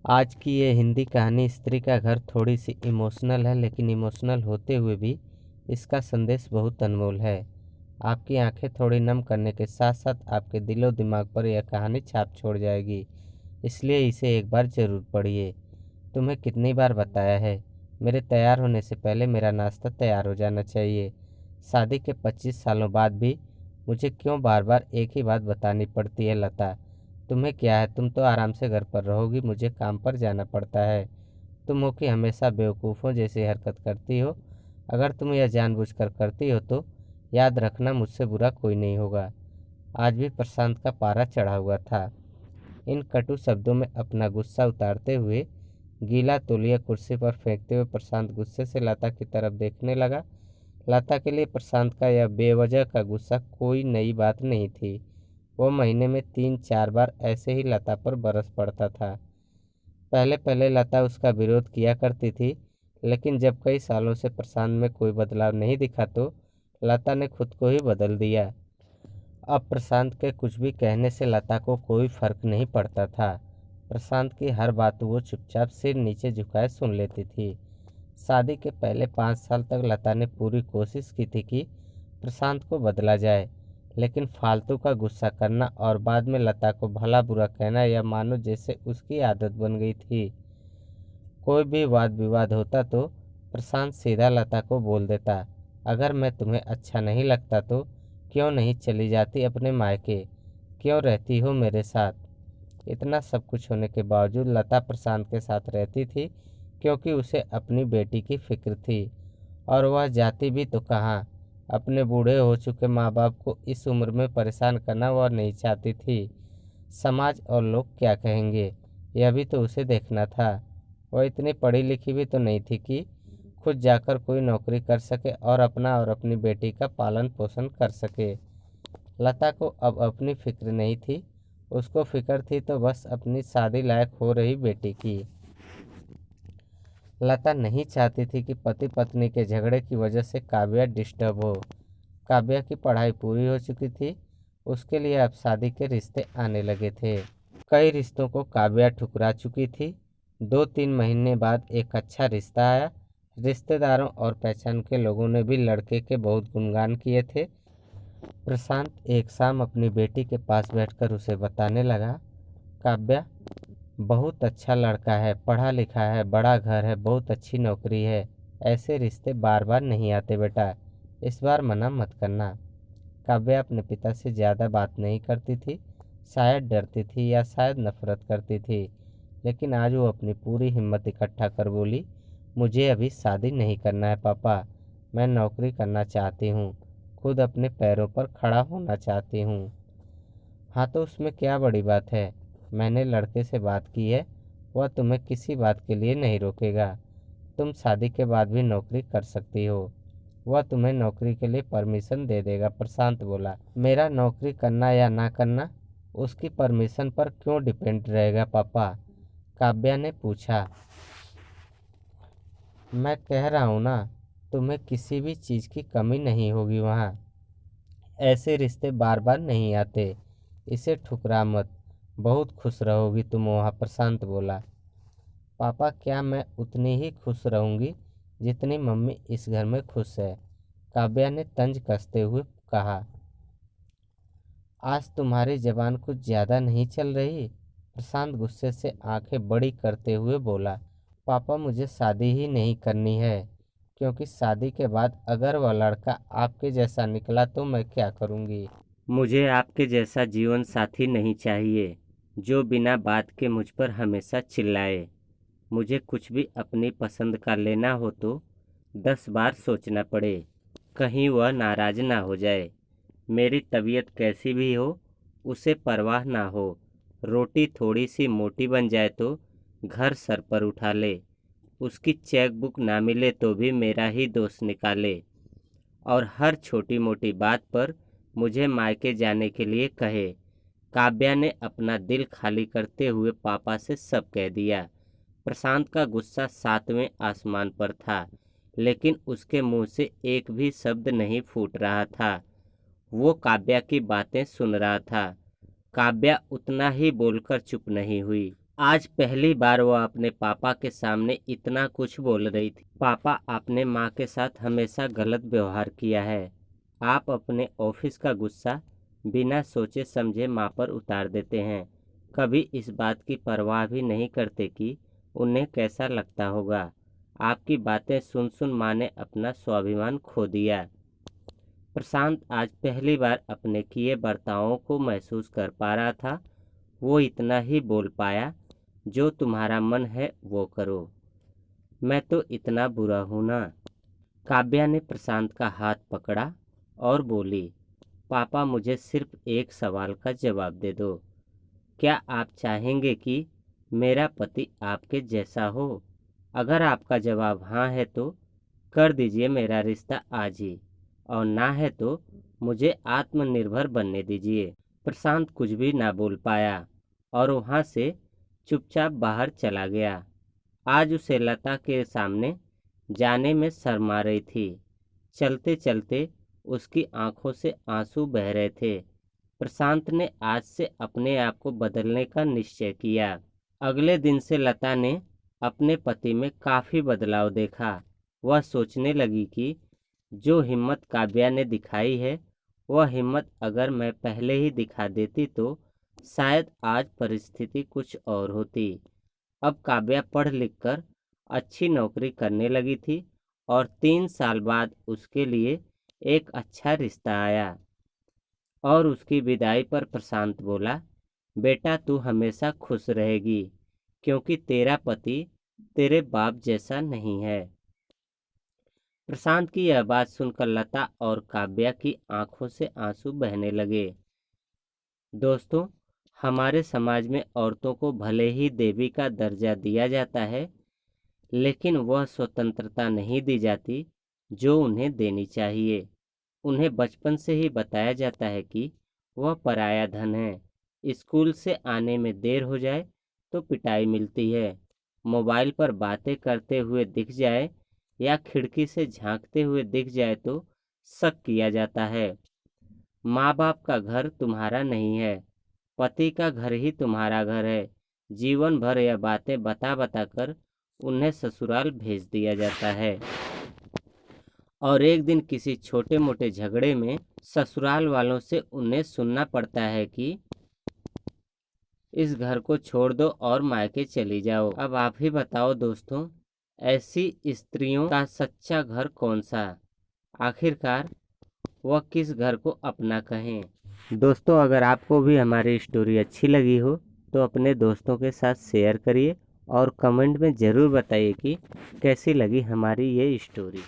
आज की ये हिंदी कहानी स्त्री का घर थोड़ी सी इमोशनल है, लेकिन इमोशनल होते हुए भी इसका संदेश बहुत अनमोल है। आपकी आंखें थोड़ी नम करने के साथ साथ आपके दिलो दिमाग पर यह कहानी छाप छोड़ जाएगी, इसलिए इसे एक बार ज़रूर पढ़िए। तुम्हें कितनी बार बताया है, मेरे तैयार होने से पहले मेरा नाश्ता तैयार हो जाना चाहिए। शादी के 25 सालों बाद भी मुझे क्यों बार बार एक ही बात बतानी पड़ती है लता? तुम्हें क्या है, तुम तो आराम से घर पर रहोगी, मुझे काम पर जाना पड़ता है। तुम हो कि हमेशा बेवकूफ़ों जैसी हरकत करती हो। अगर तुम यह जानबूझकर करती हो तो याद रखना, मुझसे बुरा कोई नहीं होगा। आज भी प्रशांत का पारा चढ़ा हुआ था। इन कटु शब्दों में अपना गुस्सा उतारते हुए, गीला तौलिया कुर्सी पर फेंकते हुए प्रशांत गुस्से से लता की तरफ देखने लगा। लता के लिए प्रशांत का यह बेवजह का गुस्सा कोई नई बात नहीं थी। वो महीने में 3-4 बार ऐसे ही लता पर बरस पड़ता था। पहले पहले लता उसका विरोध किया करती थी, लेकिन जब कई सालों से प्रशांत में कोई बदलाव नहीं दिखा तो लता ने खुद को ही बदल दिया। अब प्रशांत के कुछ भी कहने से लता को कोई फर्क नहीं पड़ता था। प्रशांत की हर बात वो चुपचाप सिर नीचे झुकाए सुन लेती थी। शादी के पहले 5 साल तक लता ने पूरी कोशिश की थी कि प्रशांत को बदला जाए, लेकिन फालतू का गुस्सा करना और बाद में लता को भला बुरा कहना यह मानो जैसे उसकी आदत बन गई थी। कोई भी वाद विवाद होता तो प्रशांत सीधा लता को बोल देता, अगर मैं तुम्हें अच्छा नहीं लगता तो क्यों नहीं चली जाती अपने मायके, क्यों रहती हो मेरे साथ। इतना सब कुछ होने के बावजूद लता प्रशांत के साथ रहती थी, क्योंकि उसे अपनी बेटी की फिक्र थी। और वह जाती भी तो कहाँ, अपने बूढ़े हो चुके माँ बाप को इस उम्र में परेशान करना वह नहीं चाहती थी। समाज और लोग क्या कहेंगे, यह भी तो उसे देखना था। वह इतनी पढ़ी लिखी भी तो नहीं थी कि खुद जाकर कोई नौकरी कर सके और अपना और अपनी बेटी का पालन पोषण कर सके। लता को अब अपनी फिक्र नहीं थी, उसको फिक्र थी तो बस अपनी शादी लायक हो रही बेटी की। लता नहीं चाहती थी कि पति पत्नी के झगड़े की वजह से काव्या डिस्टर्ब हो। काव्या की पढ़ाई पूरी हो चुकी थी, उसके लिए अब शादी के रिश्ते आने लगे थे। कई रिश्तों को काव्या ठुकरा चुकी थी। 2-3 महीने बाद एक अच्छा रिश्ता आया। रिश्तेदारों और पहचान के लोगों ने भी लड़के के बहुत गुणगान किए थे। प्रशांत एक शाम अपनी बेटी के पास बैठकर उसे बताने लगा, काव्या, बहुत अच्छा लड़का है, पढ़ा लिखा है, बड़ा घर है, बहुत अच्छी नौकरी है। ऐसे रिश्ते बार बार नहीं आते बेटा, इस बार मना मत करना। काव्या अपने पिता से ज़्यादा बात नहीं करती थी, शायद डरती थी या शायद नफरत करती थी, लेकिन आज वो अपनी पूरी हिम्मत इकट्ठा कर बोली, मुझे अभी शादी नहीं करना है पापा, मैं नौकरी करना चाहती हूँ, खुद अपने पैरों पर खड़ा होना चाहती हूँ। हाँ तो उसमें क्या बड़ी बात है, मैंने लड़के से बात की है, वह तुम्हें किसी बात के लिए नहीं रोकेगा। तुम शादी के बाद भी नौकरी कर सकती हो, वह तुम्हें नौकरी के लिए परमिशन दे देगा। प्रशांत बोला, मेरा नौकरी करना या ना करना उसकी परमिशन पर क्यों डिपेंड रहेगा पापा? काव्या ने पूछा। मैं कह रहा हूँ ना, तुम्हें किसी भी चीज़ की कमी नहीं होगी वहाँ। ऐसे रिश्ते बार बार नहीं आते, इसे ठुकरा मत, बहुत खुश रहोगी तुम वहाँ। प्रशांत बोला, पापा क्या मैं उतनी ही खुश रहूँगी जितनी मम्मी इस घर में खुश है? काव्या ने तंज कसते हुए कहा। आज तुम्हारी जबान कुछ ज़्यादा नहीं चल रही? प्रशांत गुस्से से आंखें बड़ी करते हुए बोला, पापा मुझे शादी ही नहीं करनी है, क्योंकि शादी के बाद अगर वह लड़का आपके जैसा निकला तो मैं क्या करूँगी? मुझे आपके जैसा जीवन साथी नहीं चाहिए, जो बिना बात के मुझ पर हमेशा चिल्लाए। मुझे कुछ भी अपनी पसंद का लेना हो तो 10 बार सोचना पड़े, कहीं वह नाराज ना हो जाए। मेरी तबीयत कैसी भी हो उसे परवाह ना हो, रोटी थोड़ी सी मोटी बन जाए तो घर सर पर उठा ले, उसकी चेक बुक ना मिले तो भी मेरा ही दोष निकाले, और हर छोटी मोटी बात पर मुझे मायके जाने के लिए कहे। काव्या ने अपना दिल खाली करते हुए पापा से सब कह दिया। प्रशांत का गुस्सा 7वें आसमान पर था, लेकिन उसके मुंह से एक भी शब्द नहीं फूट रहा था। वो काव्या की बातें सुन रहा था। काव्या उतना ही बोलकर चुप नहीं हुई। आज पहली बार वो अपने पापा के सामने इतना कुछ बोल रही थी। पापा, आपने माँ के साथ हमेशा गलत व्यवहार किया है। आप अपने ऑफिस का गुस्सा बिना सोचे समझे माँ पर उतार देते हैं। कभी इस बात की परवाह भी नहीं करते कि उन्हें कैसा लगता होगा। आपकी बातें सुन सुन माँ ने अपना स्वाभिमान खो दिया। प्रशांत आज पहली बार अपने किए बर्तावों को महसूस कर पा रहा था। वो इतना ही बोल पाया, जो तुम्हारा मन है वो करो। मैं तो इतना बुरा हूँ ना? काव्या ने प्रशांत का हाथ पकड़ा और बोली, पापा, मुझे सिर्फ एक सवाल का जवाब दे दो। क्या आप चाहेंगे कि मेरा पति आपके जैसा हो? अगर आपका जवाब हाँ है तो कर दीजिए मेरा रिश्ता आज ही, और ना है तो मुझे आत्मनिर्भर बनने दीजिए। प्रशांत कुछ भी ना बोल पाया और वहाँ से चुपचाप बाहर चला गया। आज उसे लता के सामने जाने में शर्मा रही थी। चलते चलते उसकी आंखों से आंसू बह रहे थे। प्रशांत ने आज से अपने आप को बदलने का निश्चय किया। अगले दिन से लता ने अपने पति में काफ़ी बदलाव देखा। वह सोचने लगी कि जो हिम्मत काव्या ने दिखाई है, वह हिम्मत अगर मैं पहले ही दिखा देती तो शायद आज परिस्थिति कुछ और होती। अब काव्या पढ़ लिख कर अच्छी नौकरी करने लगी थी और 3 साल बाद उसके लिए एक अच्छा रिश्ता आया। और उसकी विदाई पर प्रशांत बोला, बेटा, तू हमेशा खुश रहेगी, क्योंकि तेरा पति तेरे बाप जैसा नहीं है। प्रशांत की यह बात सुनकर लता और काव्या की आंखों से आंसू बहने लगे। दोस्तों, हमारे समाज में औरतों को भले ही देवी का दर्जा दिया जाता है, लेकिन वह स्वतंत्रता नहीं दी जाती जो उन्हें देनी चाहिए। उन्हें बचपन से ही बताया जाता है कि वह पराया धन है। स्कूल से आने में देर हो जाए तो पिटाई मिलती है। मोबाइल पर बातें करते हुए दिख जाए या खिड़की से झांकते हुए दिख जाए तो शक किया जाता है। माँ बाप का घर तुम्हारा नहीं है, पति का घर ही तुम्हारा घर है। जीवन भर यह बातें बता बता कर उन्हें ससुराल भेज दिया जाता है, और एक दिन किसी छोटे मोटे झगड़े में ससुराल वालों से उन्हें सुनना पड़ता है कि इस घर को छोड़ दो और मायके चली जाओ। अब आप ही बताओ दोस्तों, ऐसी स्त्रियों का सच्चा घर कौन सा? आखिरकार वह किस घर को अपना कहें? दोस्तों, अगर आपको भी हमारी स्टोरी अच्छी लगी हो तो अपने दोस्तों के साथ शेयर करिए और कमेंट में ज़रूर बताइए कि कैसी लगी हमारी ये स्टोरी।